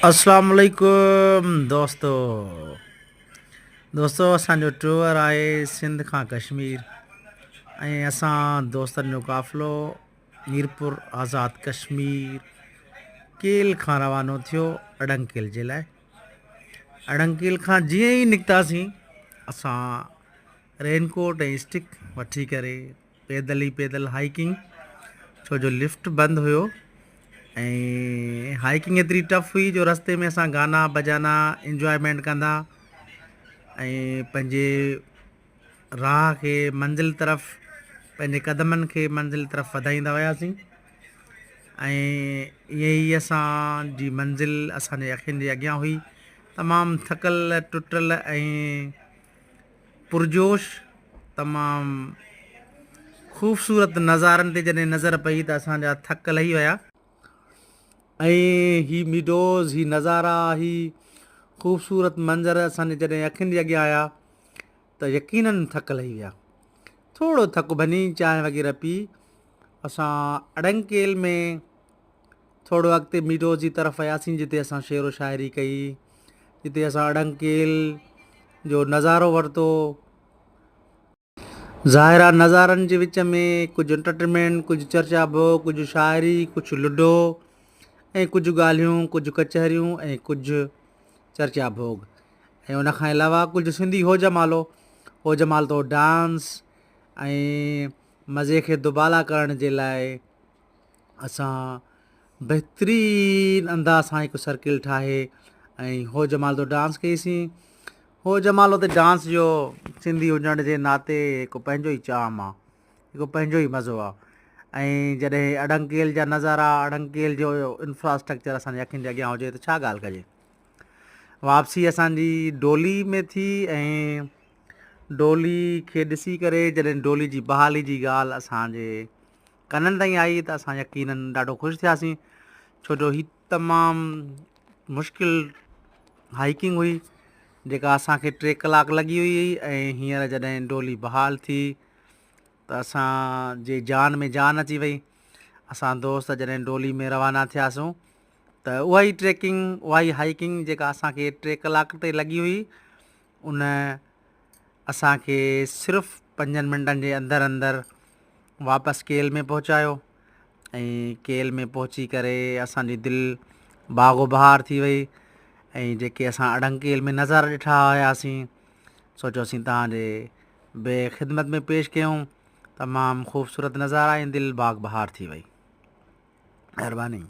अस्सलाम वालेकुम दोस्तों असांजो टूर आहे सिंध खां कश्मीर ऐं असां दोस्तनि जो क़ाफ़िलो मीरपुर आज़ाद कश्मीर केल खां रवानो थियो अडंकेल जे लाइ। अडंकेल खां जीअं ई निकितासीं असां रेनकोट ऐं स्टिक वठी करे पैदल हाइकिंग, छो जो लिफ्ट बंदि हुयो ऐं हाइकिंग एतिरी टफ हुई जो रस्ते में असां गाना बजाना इंजॉयमेंट कंदा ऐं पंहिंजे राह खे मंज़िल तरफ़, पंहिंजे क़दमनि खे मंज़िल तरफ़ वधाईंदा वियासीं ऐं ईअं ई असांजी मंज़िल असांजे अखियुनि जे अॻियां हुई। तमामु थकल टुटल ऐं पुरजोश, तमामु ख़ूबसूरत नज़ारनि ते जॾहिं नज़र पई त असांजा थक लही विया ऐं ही मीडोज़, ही नज़ारा, ही ख़ूबसूरत मंज़र असांजे जॾहिं अखियुनि जे अॻियां आया त यकीनन थक लही विया। थोरो थकु भञी चांहि वग़ैरह पी असां अडंकेल में थोरो अॻिते मीडोज़ जी तरफ़ वियासीं, जिते असां शेरो शाइरी कई, जिते असां अडंकेल जो नज़ारो वरितो। ज़ाहिरा नज़ारनि जे विच में कुझु एंटरटेनमेंट, कुझु चर्चा भोग, कुझु शाइरी, कुझु लूडो ऐं कुझु ॻाल्हियूं, कुझु कचहरियूं ऐं कुझु चर्चा भोग ऐं उनखां अलावा कुझु सिंधी होजमालो डांस ऐं मज़े खे दुबाला करण जे लाइ असां बहितरीनु अंदाज़ सां हिकु सर्किल ठाहे ऐं होजमालो डांस कईसीं। होजमालो ते डांस जो सिंधी हुजण जे नाते हिकु पंहिंजो ई चाम आहे, हिकु पंहिंजो ई मज़ो आहे। ऐं जॾहिं अडंकेल जा नज़ारा, अडंकेल जो इंफ्रास्ट्रक्चर असांजे अखियुनि जे अॻियां हुजे त छा ॻाल्हि कजे। वापसी असांजी डोली में थी ऐं डोली खे ॾिसी करे जॾहिं डोली जी बहाली जी ॻाल्हि असांजे कननि ताईं आई त असां यकीनन ॾाढो ख़ुशि थियासीं, छो जो ही तमामु मुश्किल हाइकिंग हुई जेका असांखे 3 कलाक लॻी हुई ऐं हींअर जॾहिं डोली बहाल थी त असांजे जान में जान अची वई। असां दोस्त जॾहिं डोली में रवाना थियासीं त उहा ई ट्रैकिंग, उहा ई हाइकिंग जेका असांखे 3 कलाक ते लॻी हुई, उन असांखे सिर्फ़ु 5 मिंटनि जे अंदरि वापसि केल में पहुचायो ऐं केल में पहुची करे असांजी दिलि बाग़ो बहार थी वई ऐं जेके असां अडंकेल में नज़ारा ॾिठा हुयासीं सोचियोसीं तव्हांजे ख़िदमत में पेश कयूं। तमामु ख़ूबसूरत नज़ारा ऐं दिलि बाग़ बहार थी वई। महिरबानी।